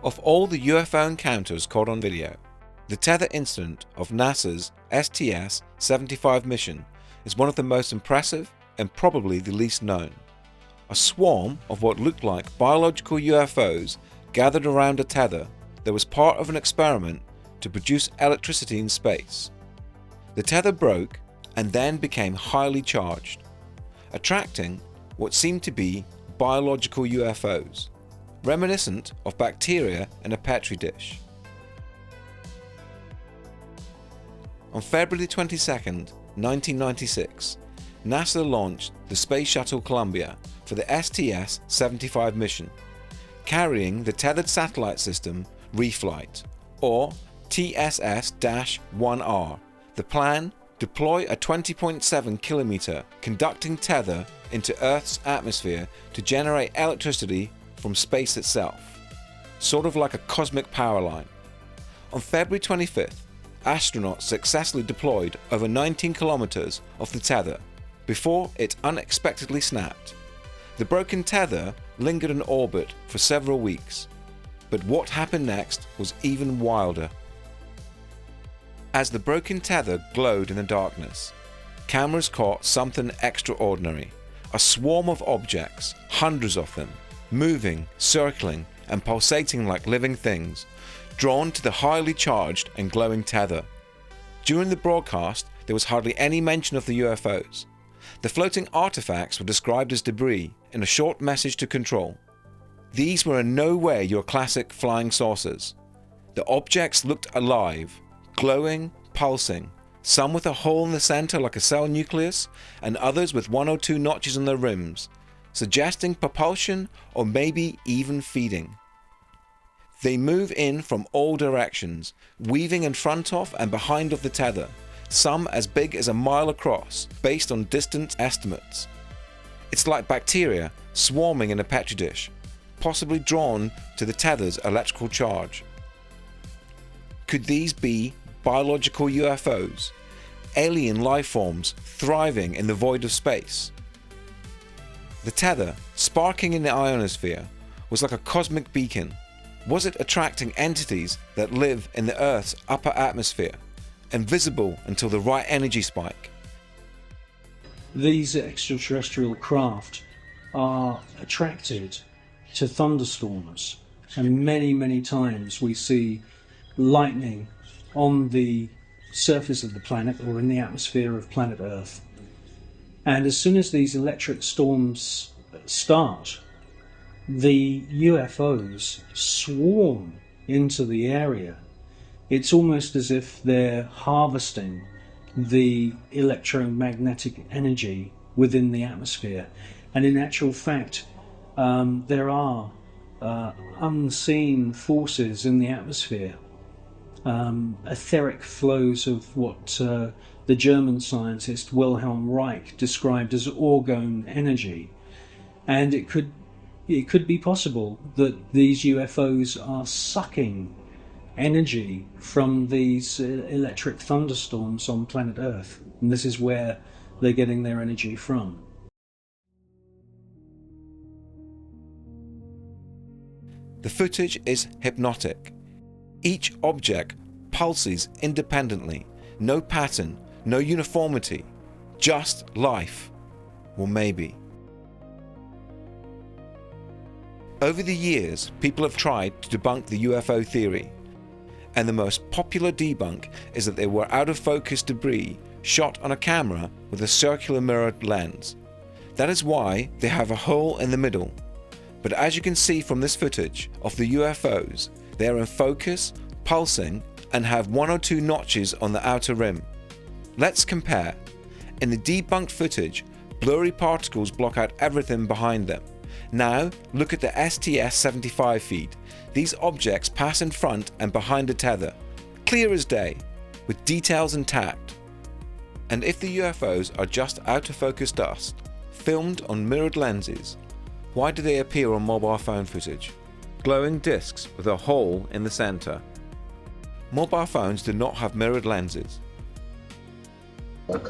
Of all the UFO encounters caught on video, the Tether Incident of NASA's STS-75 mission is one of the most impressive and probably the least known. A swarm of what looked like biological UFOs gathered around a tether that was part of an experiment to produce electricity in space. The tether broke and then became highly charged, attracting what seemed to be biological UFOs, reminiscent of bacteria in a petri dish. On February 22, 1996, NASA launched the Space Shuttle Columbia for the STS-75 mission, carrying the tethered satellite system Reflight, or TSS-1R. The plan: deploy a 20.7 kilometer conducting tether into Earth's atmosphere to generate electricity from space itself, sort of like a cosmic power line. On February 25th, astronauts successfully deployed over 19 kilometers of the tether before it unexpectedly snapped. The broken tether lingered in orbit for several weeks, but what happened next was even wilder. As the broken tether glowed in the darkness, cameras caught something extraordinary. A swarm of objects, hundreds of them, moving, circling, and pulsating like living things, drawn to the highly charged and glowing tether. During the broadcast, there was hardly any mention of the UFOs. The floating artifacts were described as debris in a short message to control. These were in no way your classic flying saucers. The objects looked alive, glowing, pulsing, some with a hole in the center like a cell nucleus, and others with 1 or 2 notches on their rims, suggesting propulsion or maybe even feeding. They move in from all directions, weaving in front of and behind of the tether, some as big as a mile across, based on distance estimates. It's like bacteria swarming in a petri dish, possibly drawn to the tether's electrical charge. Could these be biological UFOs, alien life forms thriving in the void of space? The tether, sparking in the ionosphere, was like a cosmic beacon. Was it attracting entities that live in the Earth's upper atmosphere, invisible until the right energy spike? These extraterrestrial craft are attracted to thunderstorms, and many times we see lightning on the surface of the planet or in the atmosphere of planet Earth. And as soon as these electric storms start, the UFOs swarm into the area. It's almost as if they're harvesting the electromagnetic energy within the atmosphere. And in actual fact, there are unseen forces in the atmosphere, etheric flows of what the German scientist Wilhelm Reich described as orgone energy. And it could be possible that these UFOs are sucking energy from these electric thunderstorms on planet Earth, and this is where they're getting their energy from. The footage is hypnotic. Each object pulses independently, no pattern, no uniformity, just life. Well, maybe. Over the years, people have tried to debunk the UFO theory, and the most popular debunk is that they were out-of-focus debris shot on a camera with a circular mirrored lens. That is why they have a hole in the middle. But as you can see from this footage of the UFOs, they are in focus, pulsing, and have 1 or 2 notches on the outer rim. Let's compare. In the debunked footage, blurry particles block out everything behind them. Now, look at the STS-75 feed. These objects pass in front and behind the tether, clear as day, with details intact. And if the UFOs are just out-of-focus dust, filmed on mirrored lenses, why do they appear on mobile phone footage? Glowing discs with a hole in the center. Mobile phones do not have mirrored lenses.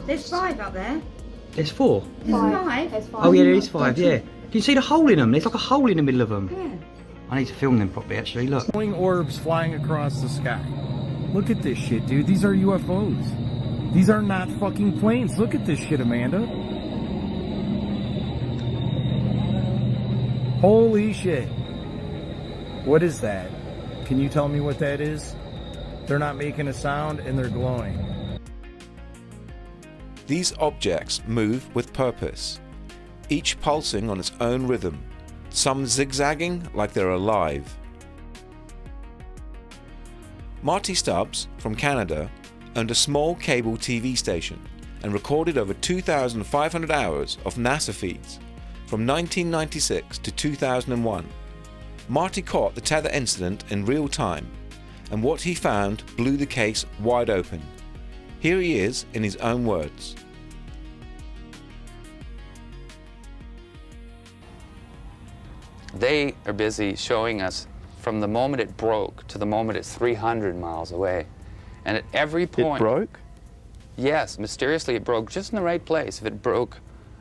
There's 5 up there. There's 4. There's 5. Oh yeah, there is 5, yeah. Can you see the hole in them? There's like a hole in the middle of them. Yeah. I need to film them properly, actually. Look. Glowing orbs flying across the sky. Look at this shit, dude. These are UFOs. These are not fucking planes. Look at this shit, Amanda. Holy shit. What is that? Can you tell me what that is? They're not making a sound and they're glowing. These objects move with purpose, each pulsing on its own rhythm, some zigzagging like they're alive. Martyn Stubbs from Canada owned a small cable TV station and recorded over 2,500 hours of NASA feeds from 1996 to 2001. Marty caught the Tether Incident in real time, and what he found blew the case wide open. Here he is in his own words. They are busy showing us from the moment it broke to the moment it's 300 miles away. And at every point... It broke? Yes, mysteriously it broke just in the right place. If it broke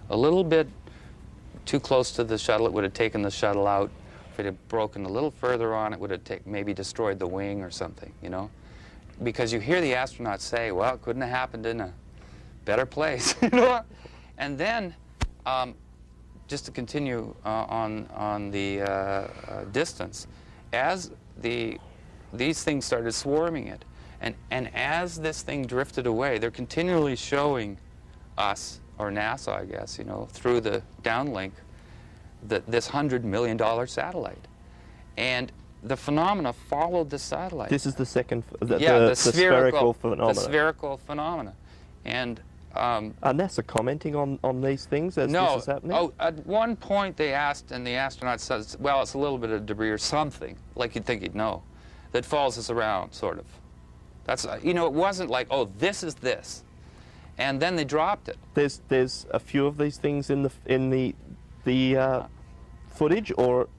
a little bit too close to the shuttle, it would have taken the shuttle out. If it had broken a little further on, it would have maybe destroyed the wing or something, you know? Because you hear the astronauts say, well, it couldn't have happened in a better place, you know? And then, just to continue on the distance, as these things started swarming it, and as this thing drifted away, they're continually showing us, or NASA, I guess, you know, through the downlink, this $100 million satellite. And the phenomena followed the satellite. This is the second, the spherical phenomena. The spherical phenomena. And are NASA commenting on these things as this is happening? Oh, at one point they asked, and the astronaut says, well, it's a little bit of debris or something, like you'd think he'd know, that follows us around, sort of. That's, you know, it wasn't like, oh, this is this. And then they dropped it. There's a few of these things in the footage, or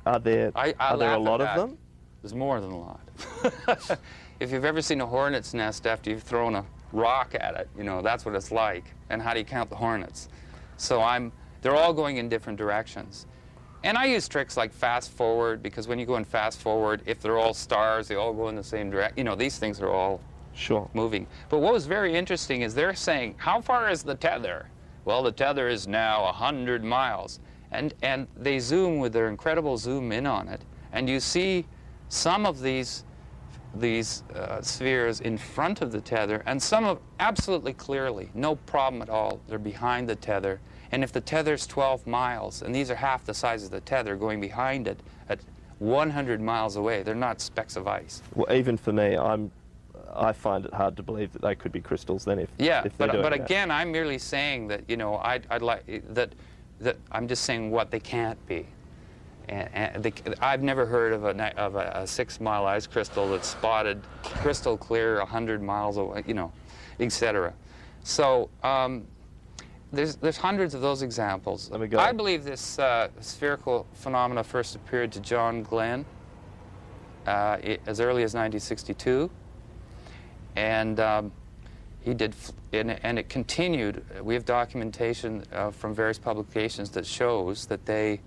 are there a lot of them? There's more than a lot. If you've ever seen a hornet's nest after you've thrown a rock at it, you know, that's what it's like. And how do you count the hornets? So they're all going in different directions. And I use tricks like fast forward, because when you go in fast forward, if they're all stars, they all go in the same direction. You know, these things are all moving. But what was very interesting is they're saying, how far is the tether? Well, the tether is now 100 miles. And they zoom with their incredible zoom in on it, and you see some of these spheres in front of the tether, and some of absolutely clearly, no problem at all, they're behind the tether. And if the tether's 12 miles, and these are half the size of the tether going behind it at 100 miles away, they're not specks of ice. Well, even for me, I find it hard to believe that they could be crystals then if but again, I'm merely saying that, you know, I'd like that I'm just saying what they can't be. And I've never heard of a 6-mile ice crystal that's spotted crystal clear 100 miles away, you know, etc. So there's hundreds of those examples. Let me go. I believe this spherical phenomena first appeared to John Glenn as early as 1962, and he did, and it continued. We have documentation from various publications that shows that they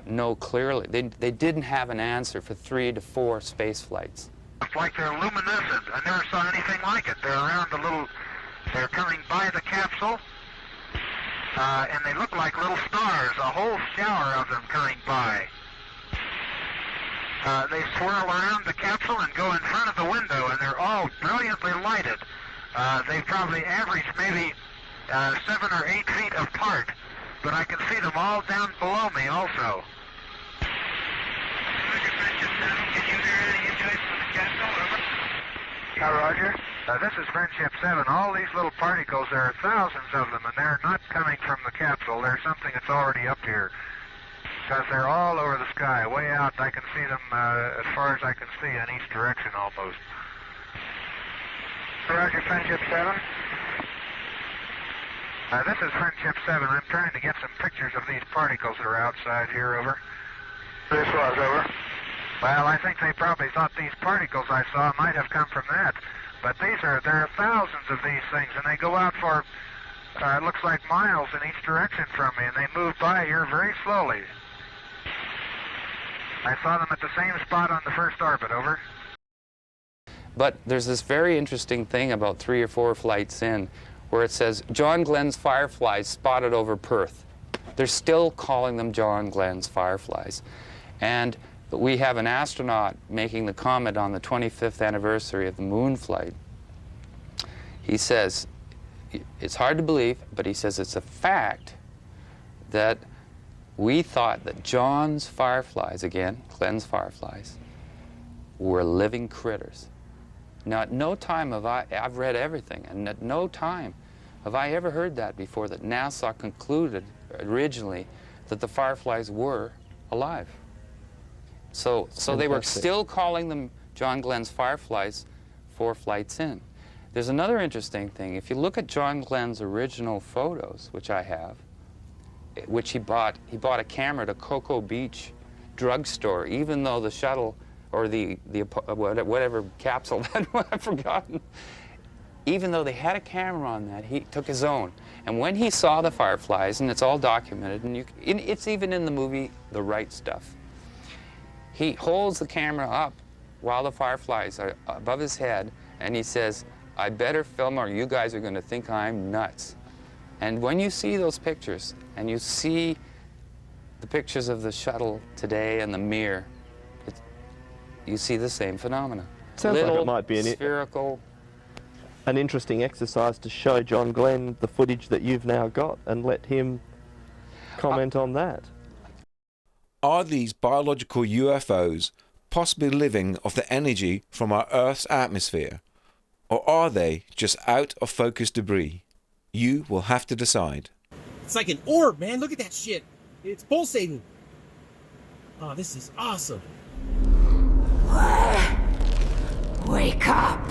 know clearly. They didn't have an answer for 3 to 4 space flights. It's like they're luminescent. I never saw anything like it. They're around they're coming by the capsule, and they look like little stars, a whole shower of them coming by. They swirl around the capsule and go in front of the window, and they're all brilliantly lighted. They probably average maybe 7 or 8 feet apart, but I can see them all down below me also. Can you hear any insights from the capsule? Roger. This is Friendship 7. All these little particles, there are thousands of them, and they're not coming from the capsule. They're something that's already up here. Because they're all over the sky. Way out, I can see them as far as I can see in each direction almost. Roger, Friendship 7. This is Friendship 7. I'm trying to get some pictures of these particles that are outside here, over. This was, over. Well, I think they probably thought these particles I saw might have come from that. But there are thousands of these things, and they go out for, it looks like miles in each direction from me, and they move by here very slowly. I saw them at the same spot on the first orbit, over. But there's this very interesting thing about 3 or 4 flights in where it says, John Glenn's fireflies spotted over Perth. They're still calling them John Glenn's fireflies. And we have an astronaut making the comment on the 25th anniversary of the moon flight. He says, it's hard to believe, but he says it's a fact that we thought that John's fireflies, again, Glenn's fireflies, were living critters. Now, at no time have I've read everything, and at no time have I ever heard that before, that NASA concluded originally that the fireflies were alive. So they were still calling them John Glenn's fireflies 4 flights in. There's another interesting thing. If you look at John Glenn's original photos, which I have, which he bought a camera at a Cocoa Beach drugstore, even though the shuttle or the whatever capsule that I've forgotten, even though they had a camera on that, he took his own. And when he saw the fireflies, and it's all documented, and it's even in the movie The Right Stuff, he holds the camera up while the fireflies are above his head, and he says, I better film or you guys are going to think I'm nuts. And when you see those pictures, and you see the pictures of the shuttle today and the Mir, you see the same phenomena. Sounds like it might be spherical. An interesting exercise to show John Glenn the footage that you've now got and let him comment on that. Are these biological UFOs possibly living off the energy from our Earth's atmosphere? Or are they just out of focus debris? You will have to decide. It's like an orb, man. Look at that shit. It's pulsating. Oh, this is awesome. Wake up.